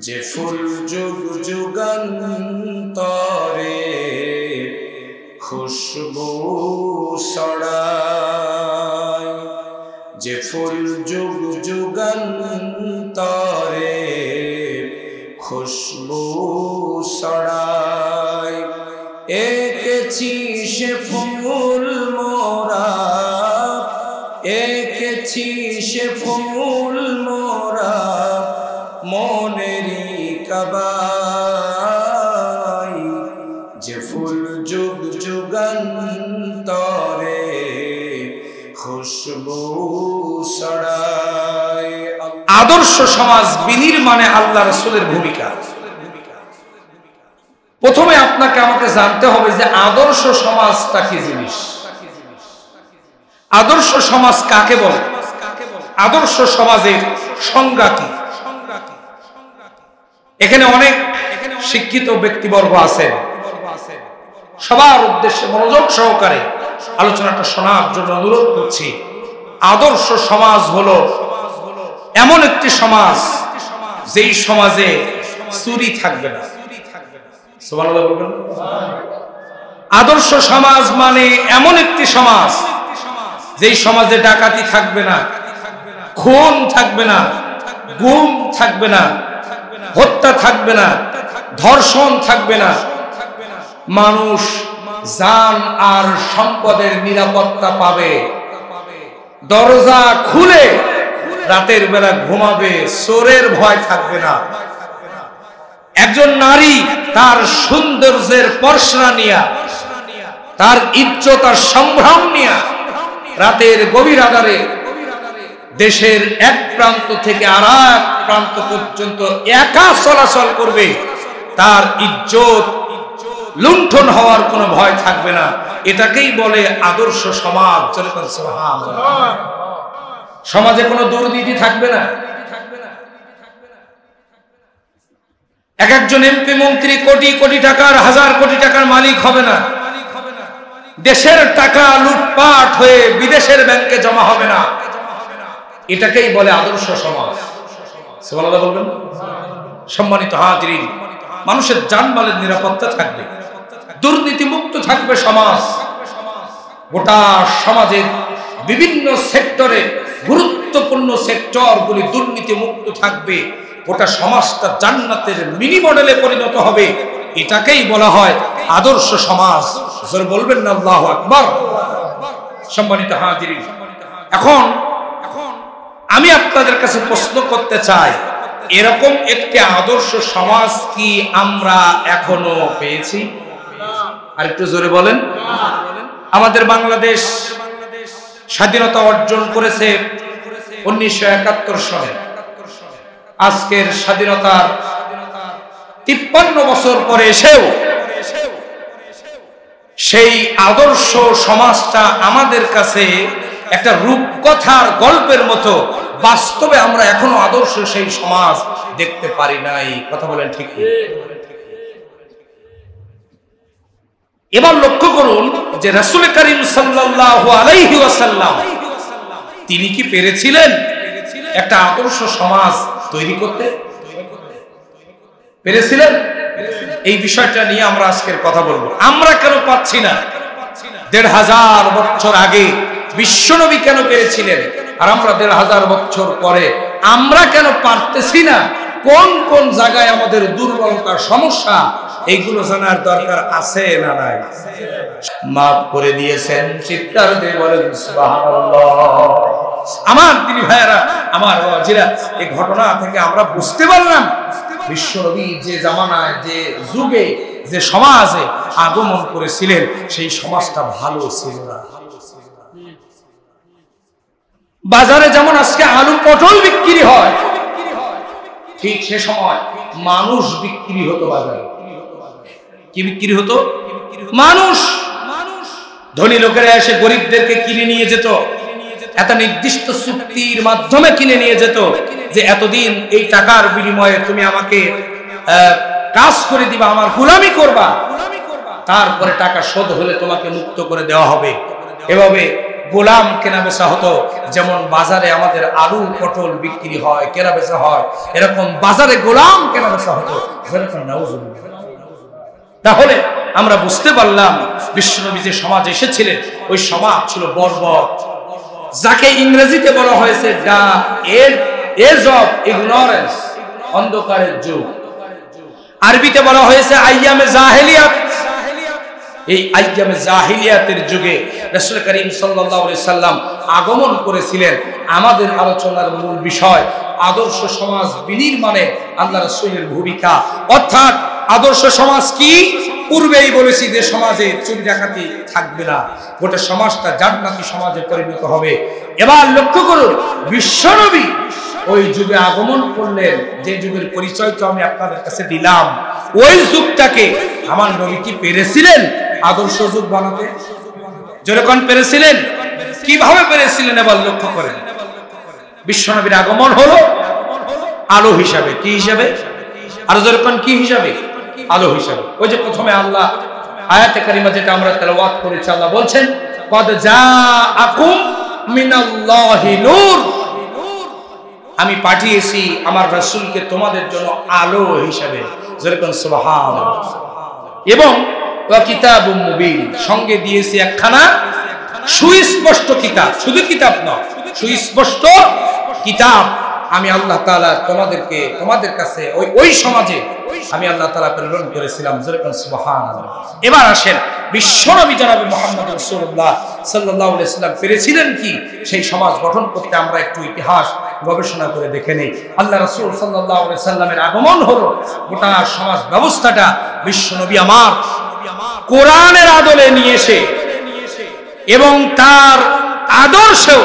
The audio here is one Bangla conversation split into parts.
যে ফুল যুগ যুগান্তরে খুশবু ছড়ায়, যে ফুল যুগ যুগান্তরে খুশবু ছড়ায়, এঁকেছি সে ফুল মোরা, এঁকেছি সে ফুল মোরা মনেরই কাবায়, যে ফুল যুগ যুগান্তরে খুশবু ছড়ায়। আদর্শ সমাজ বিনির্মাণে আল্লাহ রাসূলের ভূমিকা। প্রথমে আপনাকে আমাকে জানতে হবে যে আদর্শ সমাজটা কি জিনিস, আদর্শ সমাজ কাকে বলে, আদর্শ সমাজের সংজ্ঞা কি। এখানে অনেক শিক্ষিত ব্যক্তিবর্গ আছেন, সবার উদ্দেশ্যে মনোযোগ সহকারে আলোচনাটা শোনার জন্য অনুরোধ করছি। আদর্শ সমাজ হলো এমন একটি সমাজ যেই সমাজে চুরি থাকবে না। সুবহানাল্লাহ বলবেন। আদর্শ সমাজ মানে এমন একটি সমাজ যেই সমাজে ডাকাতি থাকবে না, খুন থাকবে না, গুম থাকবে না, হত্যা থাকবে না, ধর্ষণ থাকবে না, মানুষ জান আর সম্পদের নিরাপত্তা পাবে, দরজা খুলে রাতের বেলা ঘুমাবে, চোরের ভয় থাকবে না। একজন নারী তার সৌন্দর্যের পরশরা নিয়া, তার ইজ্জত আর সম্ভ্রম নিয়া রাতের গভীর আঁধারে দেশের এক প্রান্ত থেকে আর এক প্রান্ত পর্যন্ত একা চলাচল করবে, তার ইজ্জত লুণ্ঠন হওয়ার কোনো ভয় থাকবে না। এটাকেই বলে আদর্শ সমাজ। সমাজে কোনো দুর্নীতি থাকবে না। এক একজন এমপি মন্ত্রী কোটি কোটি টাকার, হাজার কোটি টাকার মালিক হবে না। দেশের টাকা লুটপাট হয়ে বিদেশের ব্যাংকে জমা হবে না। এটাকেই বলে আদর্শ সমাজ। সুবহানাল্লাহ বলবেন। সম্মানিত হাজিরিন, মানুষের জানমালের নিরাপত্তা থাকবে, দুর্নীতি মুক্ত থাকবে সমাজ। গোটা সমাজের বিভিন্ন সেক্টরে, গুরুত্বপূর্ণ সেক্টরগুলি দুর্নীতি মুক্ত থাকবে। গোটা সমাজটা জান্নাতের মিনি মডেলে পরিণত হবে। এটাকেই বলা হয় আদর্শ সমাজ। জোরে বলবেন না আল্লাহু আকবার। সম্মানিত হাজিরিন, এখন আমি আপনাদের কাছে প্রশ্ন করতে চাই, এরকম একটি আদর্শ সমাজ কি আমরা এখনো পেয়েছি? আর একটু জোরে বলেন। আমাদের বাংলাদেশ স্বাধীনতা অর্জন করেছে 1971 সালে। আজকের স্বাধীনতার 53 বছর পরে এসেও সেই আদর্শ সমাজটা আমাদের কাছে একটা রূপকথার গল্পের মতো। বাস্তবে আমরা এখনো আদর্শ সেই সমাজ দেখতে পারি নাই। কথা বলেন ঠিক? এবার লক্ষ্য করুন যে রাসূল করিম সাল্লাল্লাহু আলাইহি ওয়াসাল্লাম তিনি কি পেরেছিলেন একটা আদর্শ সমাজ তৈরি করতে? পেরেছিলেন? এই বিষয়টা নিয়ে আমরা আজকের কথা বলবো। আমরা কেন পাচ্ছি না? 1500 বছর আগে বিশ্বনবী কেন পেরেছিলেন, আর আমরা 1500 বছর পরে আমরা কেন পারতেছি না? কোন কোন জায়গায় আমাদের দুর্বলতা, সমস্যা, এইগুলো জানার দরকার আছে না নাই? মাফ করে দিয়েছেন, চিৎকার দিয়ে বলেন সুবহানাল্লাহ। আমার দিনী ভাইয়েরা, আমার বাবাজিরা, এই ঘটনা থেকে আমরা বুঝতে পারলাম বিশ্বনবী যে জামানায়, যে যুগে, যে সমাজে আগমন করেছিলেন সেই সমাজটা ভালো ছিল না। বাজারে যেমন আজকে আলু পটল বিক্রি হয়, ঠিক সে সময় মানুষ বিক্রি হতো বাজারে। কি বিক্রি হতো? মানুষ। ধনী লোকেরা এসে গরিবদেরকে কিনে নিয়ে যেত, একটা নির্দিষ্ট চুক্তির মাধ্যমে কিনে নিয়ে যেত যে এতদিন এই টাকার বিনিময়ে তুমি আমাকে কাজ করে দিবা, আমার গোলামি করবা, তারপরে টাকা শোধ হলে তোমাকে মুক্ত করে দেওয়া হবে। এভাবে গোলাম কেনা বেচা হতো। যেমন বাজারে আমাদের আলু পটল বিক্রি হয়, কেনা বেচা হয়, এরকম বাজারে গোলাম কেনা বেচা হতো। তাহলে আমরা বুঝতে পারলাম বিশ্বনবী যে সমাজ এসেছিলেন ওই সমাজ ছিল বর্বর, যাকে ইংরেজিতে বলা হয়েছে দ্য এজ অফ ইগনোরেন্স, অন্ধকারের যুগ। আরবিতে বলা হয়েছে আইয়ামে জাহেলিয়াত। এই আইয়ামে জাহিলিয়াতের যুগে রাসূল করিম সাল্লাল্লাহু আলাইহি সাল্লাম আগমন করেছিলেন। আমাদের আলোচনার মূল বিষয় আদর্শ সমাজ বিনির্মাণে আল্লাহ রাসূলের ভূমিকা, অর্থাৎ আদর্শ সমাজ কি? পূর্বেই বলেছি যে সমাজে চুরি ডাকাতি থাকবে না, গোটা সমাজটা জান্নাতি সমাজে পরিণত হবে। এবার লক্ষ্য করুন, বিশ্বনবী ওই যুগে আগমন করলেন, যে যুগের পরিচয় তো আমি আপনাদের কাছে দিলাম। ওই যুগটাকে আমার নবী কি পেরেছিলেন আদর্শ যুগ বানাতে? যেরকম পেরেছিলেন, কিভাবে পেরেছিলেন এবার লক্ষ্য করেন। বিশ্বনবীর আগমন হলো আলো হিসাবে। কি হিসাবে? আর যেরকম কি হিসাবে? আলো হিসাবে। ওই যে প্রথমে আল্লাহ আয়াতে কারিমা যেটা আমরা তেলাওয়াত করেছি, আল্লাহ বলছেন কদ জাআকুম মিনাল্লাহি নূর, আমি পাঠিয়েছি আমার রাসূলকে তোমাদের জন্য আলো হিসাবে। যেরকম সুবহানাল্লাহ। এবং ওয়া কিতাবুম মুবিন, সঙ্গে দিয়েছি একখানা সুস্পষ্ট কিতাব। শুধু কিতাব নয়, সুস্পষ্ট কিতাব আমি আল্লাহ তাআলা তোমাদের কাছে ওই সমাজে আমি আল্লাহ তাআলা প্রেরণ করেছিলাম। যেরকম সুবহানাল্লাহ। এবার আসেন বিশ্বনবী জনাবে মুহাম্মদ রাসূলুল্লাহ সাল্লাল্লাহু আলাইহি ওয়াসাল্লাম পেরেছিলেন কি সেই সমাজ গঠন করতে? আমরা একটু ইতিহাস গবেষণা করে দেখে নেই। আল্লাহ রাসূল সাল্লাল্লাহু আলাইহি ওয়াসাল্লামের আগমন হলো, গোটা সমাজ ব্যবস্থাটা বিশ্বনবী আমার কোরআনের আদলে নিয়ে এসে এবং তার আদর্শেও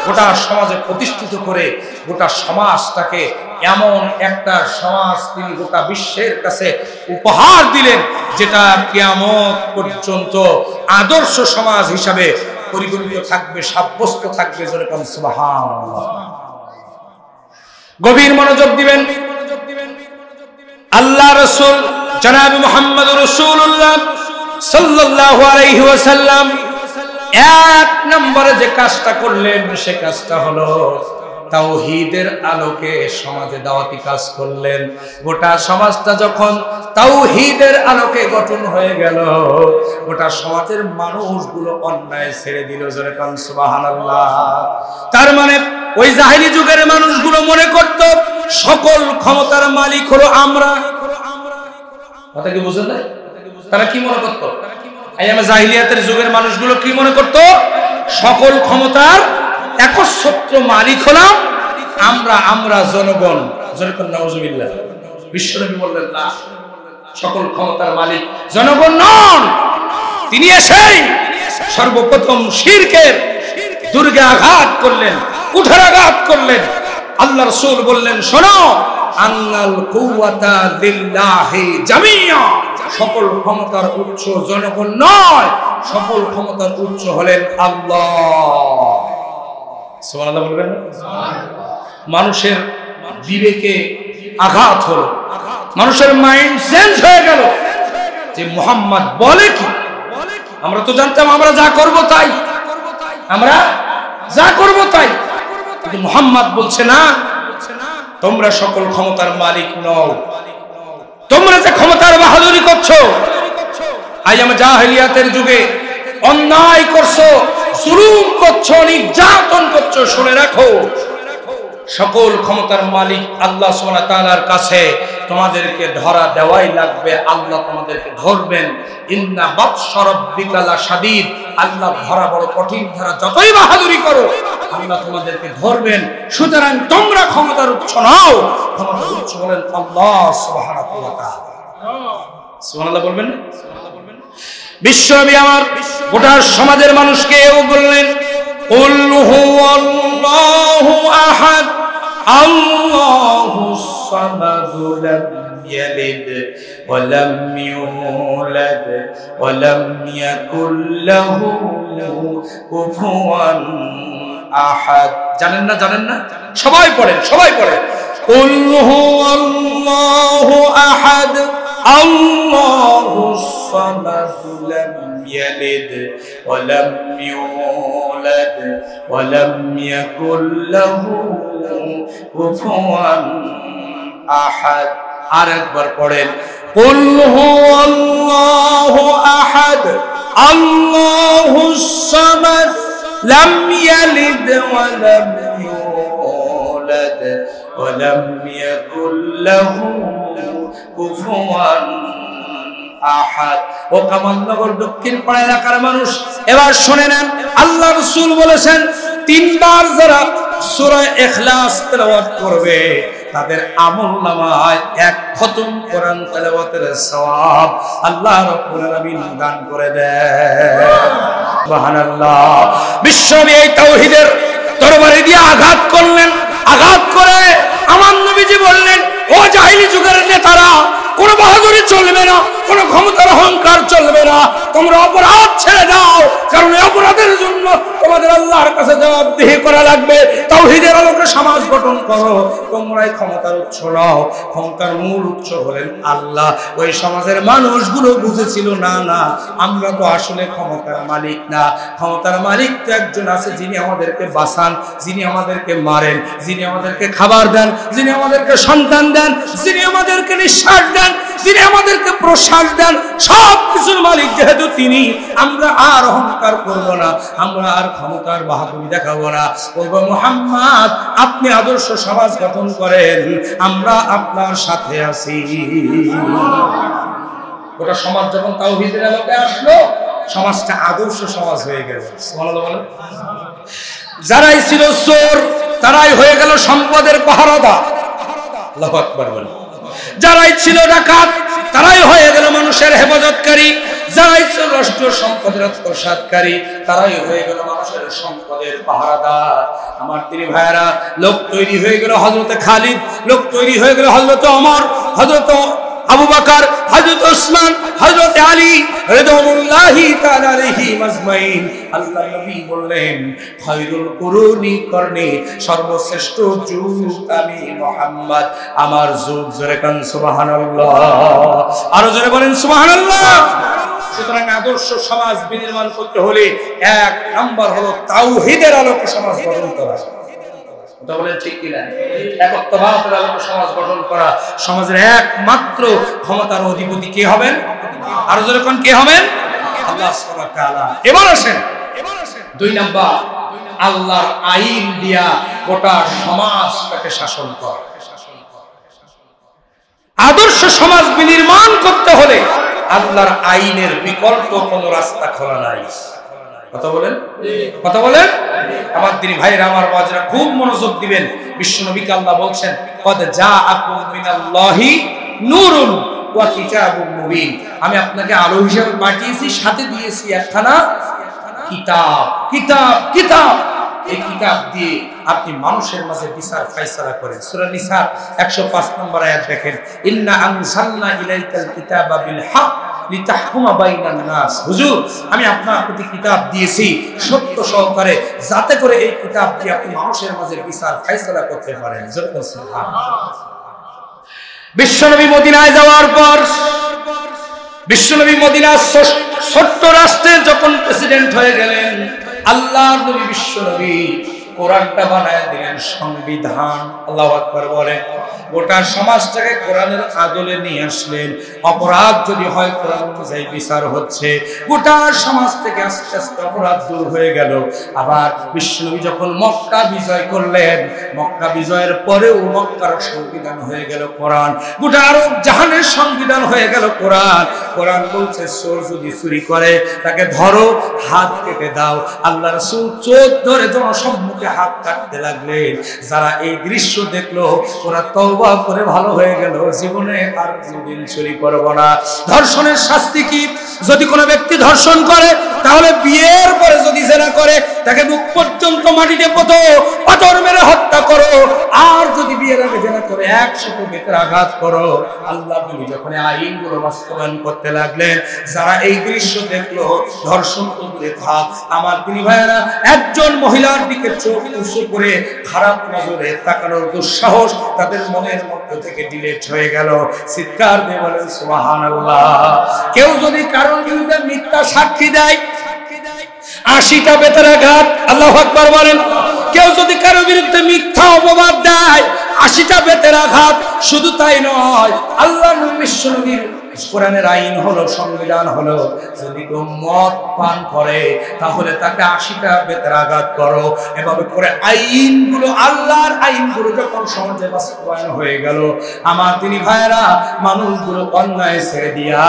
গোটা সমাজে প্রতিষ্ঠিত করে গোটা সমাজটাকে এমন একটা সমাজ তিনি গোটা বিশ্বের কাছে উপহার দিলেন, যেটা কিয়ামত পর্যন্ত আদর্শ সমাজ হিসাবে পরিগণিত থাকবে, সাব্যস্ত থাকবে। যেরকম সুবহানাল্লাহ। গভীর মনোযোগ দিবেন। আল্লাহ রাসূল জনাব মুহাম্মদ রাসূলুল্লাহ সাল্লাল্লাহু আলাইহি ওয়াসাল্লাম এক নম্বরে যে কাজটা করলেন সে কাজটা হলো তাওহীদের আলোকে সমাজে দাওয়াতি কাজ করলেন। গোটা সমাজটা যখন তাওহীদের আলোকে গঠন হয়ে গেল, গোটা সমাজের মানুষগুলো অন্যায় ছেড়ে দিল। যেরকম সুবহানাল্লাহ। তার মানে ওই জাহেলি যুগের মানুষগুলো মনে করত সকল ক্ষমতার মালিক হলো আমরা। কথা কি বুঝেন না? তারা কি মনে করত? আইয়ামে জাহিলিয়াতের যুগের মানুষগুলো কি মনে করত? সকল ক্ষমতার একচ্ছত্র মালিক হলাম আমরা জনগণ। যেরকম নাউজুবিল্লাহ। বিশ্বনবী বললেন না, সকল ক্ষমতার মালিক জনগণ নন। তিনি এসেই সর্বপ্রথম শিরকের দুর্গে আঘাত করলেন, কুঠারাঘাত করলেন। আল্লাহ রাসূল বললেন, শোনো, আন্নাল কুওয়াতা লিল্লাহি জামিয়া, সকল ক্ষমতার উৎস জনগণ নয়, সকল ক্ষমতার উৎস হলেন আল্লাহ। সুবহানাল্লাহ বলবেন না? মানুষের বিবেকে আঘাত হলো, মানুষের মাইন্ড চেঞ্জ হয়ে গেল যে মুহাম্মদ বলে কি? আমরা তো জানতাম আমরা যা করব তাই, আমরা যা করব তাই, কিন্তু মুহাম্মদ বলছে না, তোমরা সকল ক্ষমতার মালিক নও। তোমরা যে ক্ষমতার বাহাদুরি করছো, আইয়ামে জাহেলিয়াতের যুগে অন্যায় করছো, জুলুম করছো, নির্যাতন করছো, শুনে রাখো, সকল ক্ষমতার মালিক আল্লাহ সুবহানাহু ওয়া তাআলার কাছে তোমাদেরকে ধরা দেওয়াই লাগবে। আল্লাহ তোমাদেরকে ধরবেন। ইন্না বাতশা রাব্বিকা লাশাদীদ, আল্লাহ ধরা বড় কঠিন। ধরা যতই বাহাদুরি করো আল্লাহ তোমাদেরকে ধরবেন। সুতরাং তোমরা ক্ষমতার উৎস নাও, ক্ষমতার উৎস হলেন আল্লাহ সুবহানাহু ওয়া তাআলা। সুবহানাল্লাহ বলবেন না? বিশ্বনবী আমার গোটা সমাজের মানুষকে বললেন, কুল হুয়াল্লাহু আহাদ আল্লাহুস সামাদ লাম ইয়ালিদ ওয়া লাম ইউলাদ ওয়া লাম ইয়াকুল লাহু কুফুয়ান আহাদ। জানেন না? জানেন না? সবাই পড়েন, সবাই পড়েন। কুল হুয়াল্লাহু আহাদ আল্লাহুস সামাদ লাম يلد ولم يولد ولم يكن له كفوا أحد আরেকবার পড়েন قل هو الله أحد الله الصمد لم يلد ولم يولد ولم يكن له كفوا আহাদ। ও কামালনগর দক্ষিণ পাড়া এলাকার মানুষ এবার শুনে নেন, আল্লাহ রাসূল বলেছেন তিনবার যারা সূরা ইখলাস তেলাওয়াত করবে তাদের আমলনামায় এক খতম কোরআন তেলাওয়াতের সওয়াব আল্লাহ রাব্বুল আলামিন দান করে দেন। সুবহানাল্লাহ। বিশ্বনবী এই তাওহীদের তরবারি দিয়ে আঘাত করলেন, আঘাত করে আমার নবীজি বললেন, ও জাহেলি যুগের নেতারা, কোন বাহাদুরি চলবে না, কোন ক্ষমতার অহংকার চলবে না, তোমরা অপরাধ ছেড়ে দাও, কারণ এই অপরাধের জন্য তোমাদের আল্লাহর কাছে জবাবদিহি করা লাগবে। তাওহীদের আলোকে সমাজ গঠন করো, তোমরাই ক্ষমতার উৎস নাও। ক্ষমতার মূল উৎস হলেন আল্লাহ। ওই সমাজের মানুষগুলো বুঝেছিল না না, আমরা তো আসলে ক্ষমতার মালিক না, ক্ষমতার মালিক তো একজন আছে যিনি আমাদেরকে বাঁচান, যিনি আমাদেরকে মারেন, যিনি আমাদেরকে খাবার দেন, যিনি আমাদেরকে সন্তান দেন, যিনি আমাদেরকে নিঃশ্বাস দেন, যিনি আমাদেরকে প্রশ্বাস দেন, সব কিছুর মালিক যেহেতু তিনি, আমরা আর অহংকার করব না, আমরা আর ক্ষমতার বাহাদুরি দেখাবো না। বলবো মুহাম্মদ আপনি আদর্শ সমাজ গঠন করেন, আমরা আপনার সাথে আছি। গোটা সমাজ যখন তাওহীদের আলোকে আসলো, সমাজটা আদর্শ সমাজ হয়ে গেল। সুবহানাল্লাহ বলেন। যারাই ছিল চোর তারাই হয়ে গেল সম্পদের পাহারাদার। আল্লাহু আকবার বলেন। যারাই ছিল ডাকাত তারাই হয়ে গেল মানুষের হেফাজতকারী। যারাই ছিল রাষ্ট্রীয় সম্পদের আত্মসাৎকারী তারাই হয়ে গেল মানুষের সম্পদের পাহারাদার। আমার তিনি ভাইয়েরা, লোক তৈরি হয়ে গেল হযরতে খালিদ, লোক তৈরি হয়ে গেল হযরতে ওমর, হযরত আবু বকর, হযরত ওসমান, হযরত আলী রাদিয়াল্লাহু তাআলা আলাইহিম আজমাইন। আল্লাহর নবী বললেন, খায়রুল কুরুনি করনি, সর্বশ্রেষ্ঠ যুগ আমি মুহাম্মদ, আমার যুগ। জোরে কান সুবহানাল্লাহ, আরো জোরে বলেন সুবহানাল্লাহ। সুতরাং আদর্শ সমাজ বিনির্মাণ করতে হলে এক নাম্বার হলো তাওহীদের আলোকে সমাজ গঠন করা। কথা বলেন ঠিক কিনা? একত্ববাদের আলোকে সমাজ গঠন করা। সমাজের একমাত্র ক্ষমতার অধিপতি কে হবেন? আর যখন কে হবেন? আল্লাহ সুবহানাহু ওয়া তাআলা। এবার আসেন দুই নাম্বার, আল্লাহর আইন দিয়া গোটা সমাজটাকে শাসন করা। আদর্শ সমাজ বিনির্মাণ করতে হলে আল্লাহর আইনের বিকল্প কোনো রাস্তা খোলা নাই। কথা বলেন, কথা বলেন। আমার দিনী ভাইরা, আমার বাজরা খুব মনোযোগ দিবেন। বিশ্বনবীকে আল্লাহ বলছেন, কদ জাআকুম মিনাল্লাহি নূরুন ওয়া কিতাবুম মুবিন। আমি আপনাকে আলো হিসেবে পাঠিয়েছি, সাথে দিয়েছি একখানা কিতাব। কিতাব কিতাব এই কিতাব দিয়ে আপনি মানুষের মাঝে বিচার ফায়সালা করেন। সূরা নিসা 105 নম্বর আয়াত দেখেন, ইন্না আনজালনা ইলাইকাল কিতাবা বিল হক লিতাহকুমা বাইনান নাস। হুজুর, আমি আপনার প্রতি কিতাব দিয়েছি সত্য সহকারে, যাতে করে এই কিতাব দিয়ে আপনি মানুষের মাঝে বিচার ফায়সালা করতে পারেন। সুবহানাল্লাহ। বিশ্বনবী মদিনায় যাওয়ার পর, বিশ্বনবী মদিনার ছোট্ট রাষ্ট্রের যখন প্রেসিডেন্ট হয়ে গেলেন, আল্লাহর নবী বিশ্বনবী কোরআনটা বানায় দিলেন সংবিধান। আল্লাহু আকবার বলেন। গোটা সমাজটাকে কোরআনের আদলে নিয়ে আসলেন। অপরাধ যদি হয় কোরআন অনুযায়ী বিচার হচ্ছে। গোটা সমাজ থেকে আস্তে আস্তে অপরাধ দূর হয়ে গেল। আবার বিশ্বনবী যখন মক্কা বিজয় করলেন, মক্কা বিজয়ের পরেও মক্কার সংবিধান হয়ে গেল কোরআন। গোটা আরব জাহানের সংবিধান হয়ে গেল কোরআন। কোরআন বলছে, চোর যদি চুরি করে তাকে ধরো, হাত কেটে দাও। আল্লাহ রাসূল চোর ধরে জনসম্মুখে হাত কাটতে লাগলেন। যারা এই দৃশ্য দেখলো ওরা তওবা করে ভালো হয়ে গেল, জীবনে আর কোনোদিন চুরি করব না। ধর্ষণের শাস্তি কি? যদি কোনো ব্যক্তি ধর্ষণ করে তাহলে বিয়ের পরে যদি জেনা করে তাকে মুখ পর্যন্ত মাটিতে পুঁতো পাথর মেরে হত্যা করো, আর যদি বিয়ের আগে জেনা করে 100 বেতের আঘাত করো। আল্লাহ নবী যখন আইনগুলো বাস্তবায়ন করতে লাগলেন, যারা এই দৃশ্য দেখলো ধর্ষণ তো দূরে থাক, আমার তিনি ভাইয়েরা একজন মহিলার দিকে চোখ উঁচু করে খারাপ নজরে তাকানোর দুঃসাহস তাদের মনের মধ্যে থেকে ডিলিট হয়ে গেল। চিৎকার দিয়ে বলেন সুবহানাল্লাহ। কেউ যদি কারোর বিরুদ্ধে মিথ্যা সাক্ষী দেয় 80টা বেতের আঘাত, আল্লাহু আকবার বলেন। কেউ যদি কারোর বিরুদ্ধে মিথ্যা অপবাদ দেয় 80টা বেতের আঘাত। শুধু তাই নয়, আল্লাহর নবী বিশ্বনবীর কোরআনের আইন হলো, সংবিধান হলো, যদি কেউ মদ পান করে তাহলে তাকে 80টা বেতের আঘাত করো। এভাবে করে আইনগুলো, আল্লাহর আইনগুলো যখন সমাজে বাস্তবায়ন হয়ে গেল, আমার তিনি ভাইয়েরা মানুষগুলো অন্যায় ছেড়ে দিয়া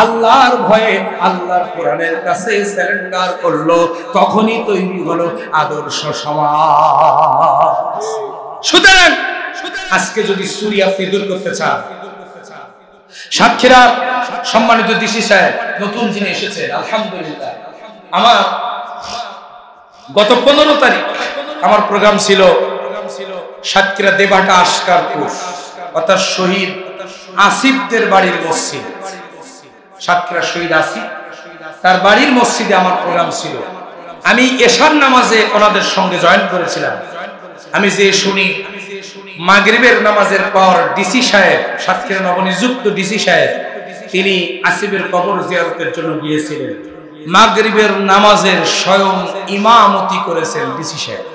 আল্লাহর ভয়ে আল্লাহর কোরআনের কাছে সারেন্ডার করলো। তখনই তৈরি হলো আদর্শ সমাজ। সুতরাং আজকে যদি চুরি আপনি দূর করতে চান, সাতক্ষীরার সম্মানিত ডিসি সাহেব নতুন যিনি এসেছেন, আলহামদুলিল্লাহ, আমার গত 15 তারিখ আমার প্রোগ্রাম ছিল সাতক্ষীরা দেবাটা আসকারপুর, অর্থাৎ শহীদ আসিফদের বাড়ির মসজিদ। সাতক্ষীরা শহীদ আসিফ, তার বাড়ির মসজিদে আমার প্রোগ্রাম ছিল। আমি এশার নামাজে ওনাদের সঙ্গে জয়েন করেছিলাম। আমি যে শুনি মাগরিবের নামাজের পর ডিসি সাহেব, সাতক্ষীরা নবনিযুক্ত ডিসি সাহেব, তিনি আসিফের কবর জিয়ারতের জন্য গিয়েছিলেন। মাগরিবের নামাজের স্বয়ং ইমামতি করেছেন ডিসি সাহেব।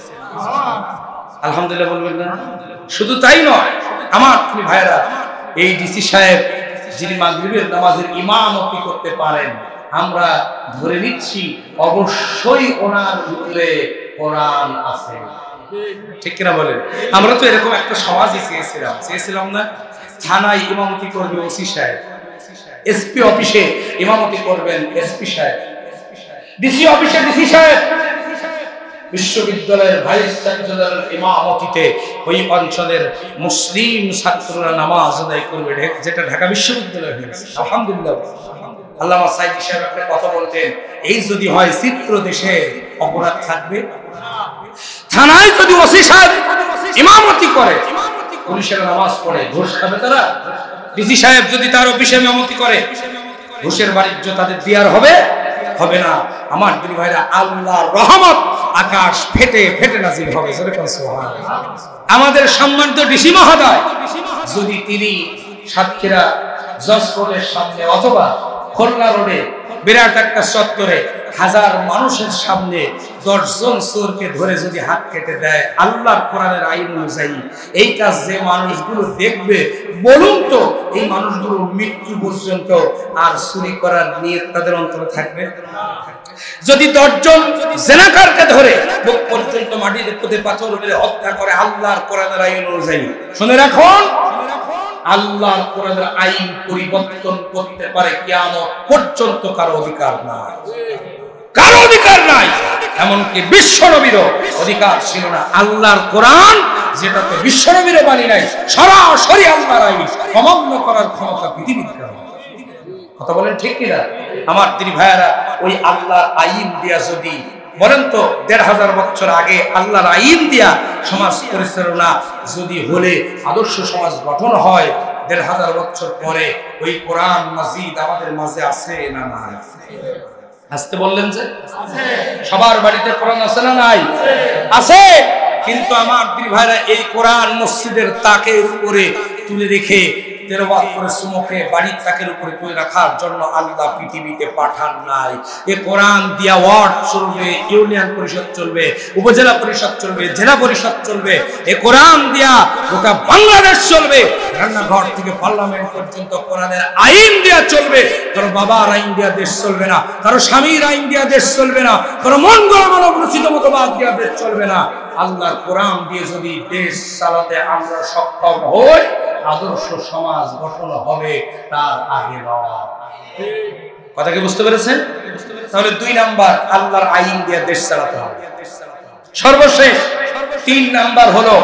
আলহামদুলিল্লাহ বলবেন না? শুধু তাই নয়, আমার তুমি ভাইরা, এই ডিসি সাহেব যিনি মাগরিবের নামাজের ইমামতি করতে পারেন, আমরা ধরে নিচ্ছি অবশ্যই ওনার ভিতরে কোরআন আছে। ঠিক কিনা বলেন? আমরা তো এরকম একটা সমাজই চেয়েছিলাম না? থানায় ইমামতি করবে ওসি সাহেব, এসপি অফিসে ইমামতি করবেন এসপি সাহেব, ডিসি অফিসে ডিসি সাহেব, বিশ্ববিদ্যালয়ের ভাইস চ্যান্সেলরের ইমামতিতে ওই অঞ্চলের মুসলিম ছাত্ররা নামাজ আদায় করবে, যেটা ঢাকা বিশ্ববিদ্যালয় হয়েছে। আলহামদুলিল্লাহ। আল্লামা সাইদি সাহেব একটা কথা বলতেন, এই যদি হয় চিত্র দেশে অপরাধ থাকবে। থানায় যদি ওসি সাহেব ইমামতি করে, পুলিশের নামাজ পড়ে, ঘুষ খাবে তারা? ডিসি সাহেব যদি তার অফিসে ইমামতি করে, ঘুষের বাণিজ্য তাদের দেওয়ার হবে না। আমার দিদি ভাইরা, আল্লাহর রহমত আকাশ ফেটে ফেটে নাজিল হবে। সুবহানাল্লাহ। আমাদের সম্মানিত ডিসি মহোদয় যদি তিনি সাতক্ষীরা জজ কোর্টের সামনে অথবা খুলনা রোডে বিরাট একটা চত্বরে 1000 মানুষের সামনে 10 জন চোরকে ধরে যদি হাত কেটে দেয় আল্লাহর কোরআনের আইন অনুযায়ী, এই কাজ যে মানুষগুলো দেখবে, বলুন তো এই মানুষগুলো মৃত্যু পর্যন্ত আর চুরি করার নিয়ত তাদের অন্তরে থাকবে? যদি 10 জন জেনাকারকে ধরে বুক পর্যন্ত মাটিতে পুঁতে পাথর মেরে হত্যা করে আল্লাহর কোরআনের আইন অনুযায়ী, শুনে রাখুন, আল্লাহর কোরআনের আইন পরিবর্তন করতে পারে কিয়ামত পর্যন্ত কারো অধিকার নাই, কারো অধিকার নাই। এমনকি বিশ্বনবীরও অধিকার ছিল না। আল্লাহর কোরআন যেটাতে বিশ্বনবীরও বাণী নাই, সরাসরি আল্লাহর আইন অমান্য করার ক্ষমতা পৃথিবীর কারণে। কথা বলেন ঠিক কিনা? আমার দিদি ভাইয়ারা, ওই আল্লাহর আইন দিয়া যদি, বলেন তো 1500 বছর আগে আল্লাহর আইন দিয়া সমাজ পরিচালনা যদি হলে আদর্শ সমাজ গঠন হয়, 1500 বছর পরে ওই কোরআন মাজিদ আমাদের মাঝে আছে না নাই? আসতে বললেন যে সবার বাড়িতে কোরআন আছে না নাই? আছে। কিন্তু আমার দিদি ভাইরা, এই কোরআন মসজিদের তাকের উপরে তুলে রেখে 13 বার করে সুমুখে বাড়ির তাকের উপরে তুলে রাখার জন্য আল্লাহ পৃথিবীতে পাঠান নাই। এ কোরআন দিয়া ওয়ার্ড চলবে, ইউনিয়ন পরিষদ চলবে, উপজেলা পরিষদ চলবে, জেলা পরিষদ চলবে। এ কোরআন দিয়া গোটা বাংলাদেশ চলবে, রান্নাঘর থেকে পার্লামেন্ট পর্যন্ত কোরআনের আইন দিয়া চলবে। কারো বাবার আইন দিয়া দেশ চলবে না, কারো স্বামীর আইন দিয়া দেশ চলবে না, কারো মন গড়া মানব রচিত মতবাদ দিয়া দেশ চলবে না। আল্লাহর কোরআন দিয়ে যদি দেশ চালাতে আমরা সক্ষম হই, আদর্শ সমাজ গঠন হবে, তার আগে নয়। কথা কি বুঝতে পেরেছেন? তাহলে 2 নাম্বার, আল্লাহর আইন দিয়ে দেশ চালাতে হবে। সর্বশেষ 3 নাম্বার হলো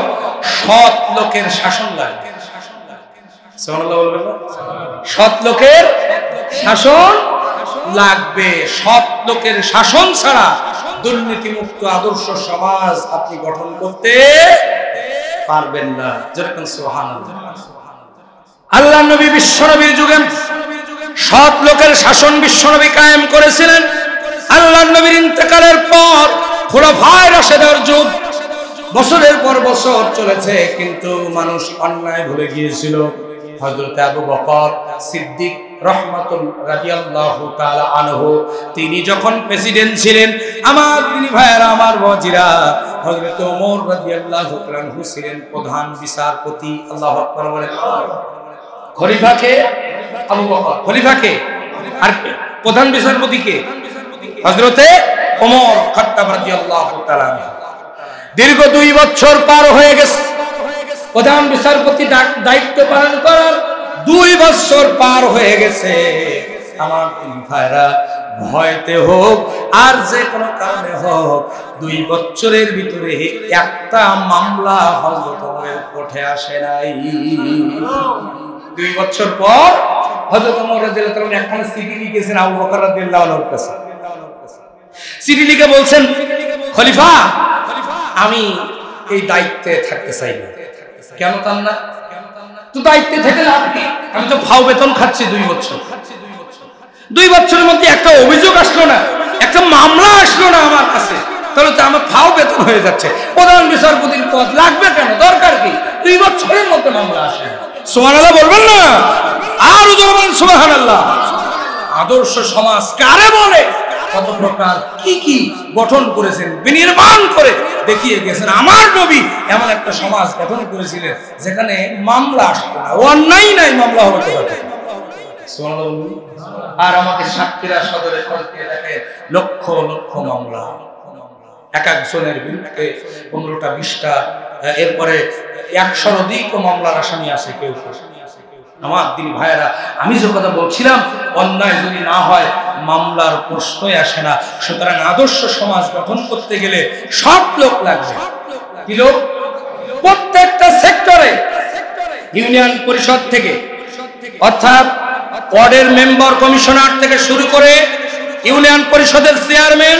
সৎ লোকের শাসন লাগবে। সুবহানাল্লাহ বলবেন না? সৎ লোকের শাসন লাগবে। সৎ লোকের শাসন ছাড়া দুর্নীতিমুক্ত আদর্শ সমাজ আপনি গঠন করতে পারবেন না। যেরকম সুবহানাল্লাহ। আল্লাহর নবী বিশ্বনবীর যুগে সৎ লোকের শাসন বিশ্বনবী কায়েম করেছিলেন। আল্লাহর নবীর ইন্তেকালের পর খুলাফায়ে রাশেদের যুগ বছরের পর বছর চলেছে, কিন্তু মানুষ অন্যায় ভুলে গিয়েছিল। হযরত আবু বকর সিদ্দিক রাদিয়াল্লাহু তাআলা আনহু তিনি যখন প্রেসিডেন্ট ছিলেন, আমার তিনি ভাইয়েরা, আমার বাজিরা, হযরত ওমর রাদিয়াল্লাহু তাআলা আনহু ছিলেন প্রধান বিচারপতি। আল্লাহু আকবার বলেন। খলিফাকে আবু বকর, খলিফাকে আর প্রধান বিচারপতিকে হযরতে ওমর খাত্তাব রাদিয়াল্লাহু তাআলা আনহু। দীর্ঘ 2 বছর পার হয়ে গেছে প্রধান বিচারপতি দায়িত্ব পালন করার, 2 বছর পার হয়ে গেছে। আমার ভাইরা, ভয়তে হোক আর যে কোনো কারণে হোক 2 বছরের ভিতরে একটা মামলা হযরত ওমরের কোর্টে আসে নাই। 2 বছর পর হযরত ওমর রাদিয়াল্লাহু তাআলা একখানা চিঠি লিখেছেন আবু বকর রাদিয়াল্লাহু আনহুর কাছে। চিঠি লিখে বলছেন, খলিফা আমি এই দায়িত্বে থাকতে চাই না। কেন চান না? তো দায়িত্বে থেকে লাভ কি? আমি তো ভাও বেতন খাচ্ছি 2 বছর। 2 বছরের মধ্যে একটা অভিযোগ আসলো না, একটা মামলা আসলো না আমার কাছে, তাহলে তো আমার ভাও বেতন হয়ে যাচ্ছে। প্রধান বিচারপতির পদ লাগবে কেন? দরকার কি? 2 বছরের মধ্যে মামলা আসে। সুবহানাল্লাহ বলবেন না? আর জোরে বলেন সুবহানাল্লাহ। আদর্শ সমাজ কারে বলে? কত প্রকার কি কি গঠন করেছেন, বিনির্মাণ করে দেখিয়ে গেছেন। আমার নবী এমন একটা সমাজ গঠন করেছিলেন যেখানে মামলা আসতো না, অন্যায় নাই, মামলা হতে পারে। আর আমাদের সাতক্ষীরা সদরে দেখে লক্ষ লক্ষ মামলা, এক একজনের বিরুদ্ধে 15টা 20টা, এরপরে 100-র অধিক মামলার আসামি আছে কেউ। আমার দিন ভাইয়েরা, আমি যে কথা বলছিলাম, অন্যায় যদি না হয় মামলার প্রশ্নই আসে না। সুতরাং আদর্শ সমাজ গঠন করতে গেলে সব লোক লাগবে। কি লোক? প্রত্যেকটা সেক্টরে, ইউনিয়ন পরিষদ থেকে, অর্থাৎ ওয়ার্ডের মেম্বার, কমিশনার থেকে শুরু করে ইউনিয়ন পরিষদের চেয়ারম্যান,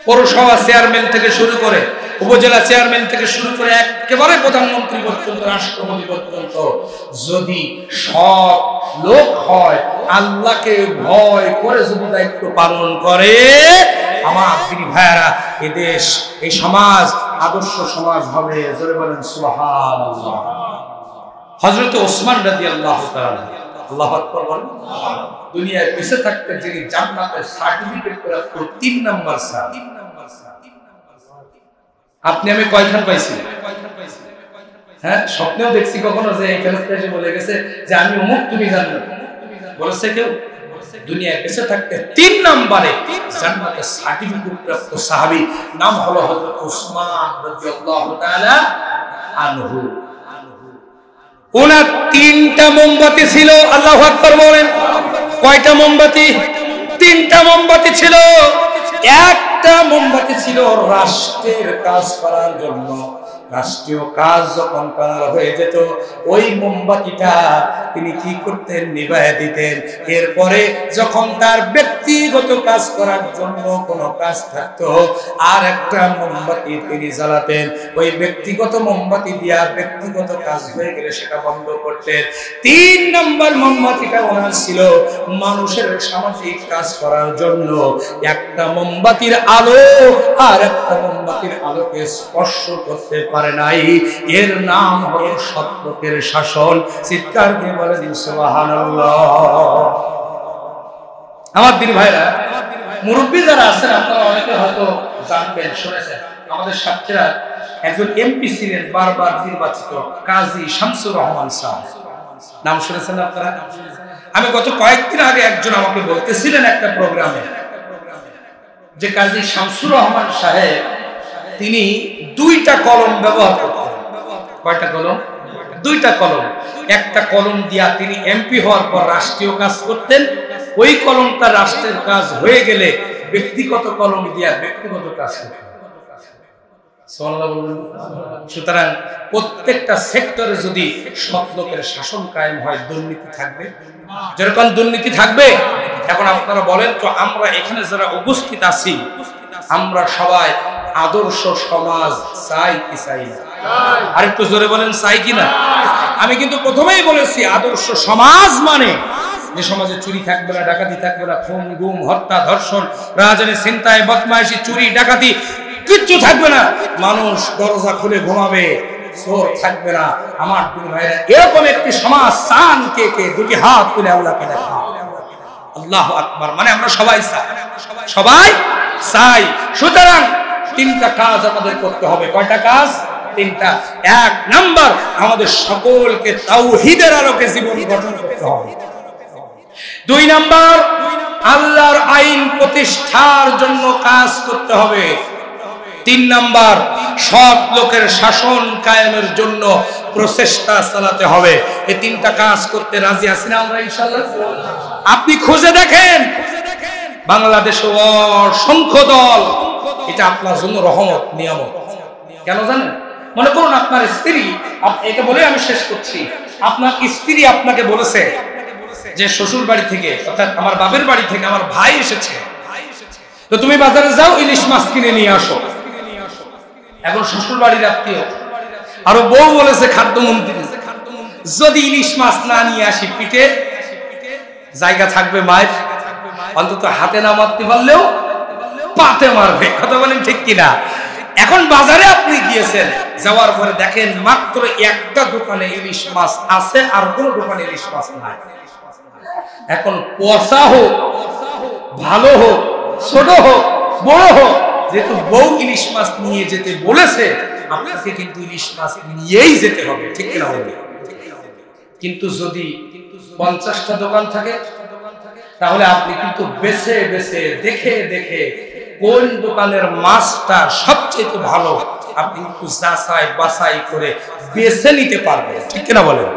পৌরসভা চেয়ারম্যান থেকে শুরু করে উপজেলা চেয়ারম্যান থেকে শুরু করে একেবারে প্রধানমন্ত্রী পর্যন্ত, রাষ্ট্রপতি পর্যন্ত যদি সব লোক হয়, আল্লাহকে ভয় করে যদি দায়িত্ব পালন করে, আমার দিনী ভাইয়েরা, এই দেশ, এই সমাজ আদর্শ সমাজ হবে। জোরে বলেন সুবহানাল্লাহ। হযরত ওসমান রাদিয়াল্লাহু তাআলা, আল্লাহু আকবার বলেন। দুনিয়ায় বেঁচে থাকতে যিনি জান্নাতের সার্টিফিকেট প্রাপ্ত 3 নাম্বার সাহাবী। আপনি আমি কয়খান পাইছি? হ্যাঁ, স্বপ্নেও দেখছি কখনো যে এই ফেরেশতা এসে বলে গেছে যে আমি অমুক, তুমি জান্নাত। বলেছে কেউ? দুনিয়ায় বেঁচে থাকতে 3 নম্বরে জান্নাতের সার্টিফিকেট প্রাপ্ত সাহাবী নাম হলো হযরত ওসমান রাদিয়াল্লাহু তাআলা আনহু। ওনার 3টা মোমবাতি ছিল। আল্লাহু আকবার বলেন। কয়টা মোমবাতি? 3টা মোমবাতি ছিল। একটা মোমবাতি ছিল রাষ্ট্রের কাজ করার জন্য। রাষ্ট্রীয় কাজ যখন করার হয়ে যেত, ওই মোমবাতিটা তিনি কি করতেন? নিভায়ে দিতেন। এরপরে যখন তার ব্যক্তিগত কাজ করার জন্য কোনো কাজ থাকতো, আর একটা মোমবাতি তিনি জ্বালাতেন। ওই ব্যক্তিগত মোমবাতি দিয়া ব্যক্তিগত কাজ হয়ে গেলে সেটা বন্ধ করতেন। 3 নম্বর মোমবাতিটা ওনার ছিল মানুষের সামাজিক কাজ করার জন্য। একটা মোমবাতির আলো আর একটা মোমবাতির আলোকে স্পর্শ করতে পারে নাই। এর নাম হলো সৎ লোকের শাসন। চিৎকার দিয়ে বলেন সুবহানাল্লাহ। আমার দিনী ভাইরা, মুরব্বী যারা আছেন, আপনারা অনেকে হয়তো জানবেন, শুনেছেন, আমাদের সাতক্ষীরা একজন এমপি ছিলেন, বারবার নির্বাচিত, কাজী শামসুর রহমান সাহেব। নাম শুনেছেন আপনারা? আমি গত কয়েকদিন আগে একজন আমাকে বলতেছিলেন একটা প্রোগ্রামে যে কাজী শামসুর রহমান সাহেব তিনি 2টা কলম ব্যবহার করতেন। কয়টা কলম? 2টা কলম। একটা কলম দিয়া তিনি এমপি হওয়ার পর রাষ্ট্রীয় কাজ করতেন। ওই কলমটা রাষ্ট্রের কাজ হয়ে গেলে ব্যক্তিগত কলম দিয়া ব্যক্তিগত কাজ করতেন। সুতরাং প্রত্যেকটা সেক্টরে যদি সৎ লোকের শাসন কায়েম হয়, দুর্নীতি থাকবে। যেরকম দুর্নীতি থাকবে, এখন আপনারা বলেন তো, আমরা এখানে যারা উপস্থিত আছি, আমরা সবাই আদর্শ সমাজ চাই কি চাই না? আরেকটু জোরে বলেন চাই কি না? আমি কিন্তু প্রথমেই বলেছি আদর্শ সমাজ মানে যে সমাজে চুরি থাকবে না, ডাকাতি থাকবে না, খুন গুম হত্যা ধর্ষণ রাজনীতি ছিনতাই বদমাইশি চুরি ডাকাতি কিচ্ছু থাকবে না, মানুষ দরজা খুলে ঘুমাবে, চোর থাকবে না। আমার দুই ভাইরা এরকম একটি সমাজ চান কে কে? দুটি হাত তুলে আল্লাহকে দেখা। আল্লাহু আকবার। মানে আমরা সবাই চাই, সবাই চাই। সুতরাং তিনটা কাজ আমাদের করতে হবে। কয়টা কাজ? তিনটা। এক নাম্বার, আমাদের সকলকে তাওহীদের আলোকে জীবন গঠন করতে হবে। দুই নাম্বার, আল্লাহর আইন প্রতিষ্ঠার জন্য কাজ করতে হবে। তিন নাম্বার, সৎ লোকের শাসন কায়েমের জন্য প্রচেষ্টা চালাতে হবে। এই তিনটা কাজ করতে রাজি আছি না আমরা ইনশাআল্লাহ? আপনি খুঁজে দেখেন, বাংলাদেশে অসংখ্য দল। এটা আপনার জন্য রহমত, নিয়ামত। কেন জানেন? মনে করুন আপনার স্ত্রী, এটা বলে আমি শেষ করছি, আপনার স্ত্রী আপনাকে বলেছে যে শ্বশুর বাড়ি থেকে অর্থাৎ আমার বাপের বাড়ি থেকে আমার ভাই এসেছে, তো তুমি বাজারে যাও ইলিশ মাছ কিনে নিয়ে আসো। এখন শ্বশুর বাড়ির আত্মীয় আরো বউ বলেছে খাদ্যমন্ত্রী, যদি ইলিশ মাছ না নিয়ে আসি পিঠে জায়গা থাকবে মায়ের, অন্তত হাতে না মারতে পারলেও পাতে মারবে। কথা বলেন ঠিক কিনা? এখন বাজারে আপনি গিয়েছেন, যাওয়ার পরে দেখেন মাত্র একটা দোকানে ইলিশ মাছ আছে, আর কোনো দোকানে ইলিশ মাছ নাই। এখন পচা হোক, ভালো হোক, ছোট হোক, বড় হোক, যেহেতু বউ ইলিশ মাছ নিয়ে যেতে বলেছে, আপনাকে কিন্তু ইলিশ মাছ নিয়েই যেতে হবে, ঠিক কিনা বলবে? কিন্তু যদি 50টা দোকান থাকে, তাহলে আপনি কিন্তু বেছে বেছে দেখে দেখে কোন দোকানের মাছটা সবচেয়ে ভালো আপনি কিন্তু যাচাই বাছাই করে বেছে নিতে পারবেন, ঠিক কিনা বলেন?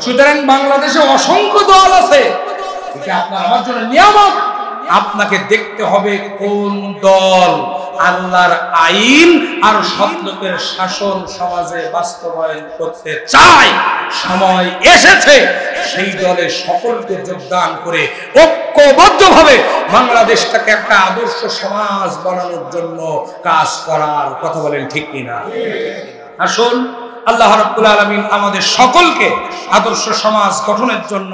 সুতরাং বাংলাদেশে অসংখ্য দল আছে, এটা আপনার আমার জন্য নিয়ামত। আপনাকে দেখতে হবে কোন দল আল্লাহর আইন আর সৎ লোকের শাসন সমাজে বাস্তবায়ন করতে চায়। সময় এসেছে সেই দলে সকলকে যোগদান করে ঐক্যবদ্ধভাবে বাংলাদেশটাকে একটা আদর্শ সমাজ বানানোর জন্য কাজ করার। কথা বলেন ঠিক কিনা? আসুন আল্লাহ রাব্বুল আলামিন আমাদের সকলকে আদর্শ সমাজ গঠনের জন্য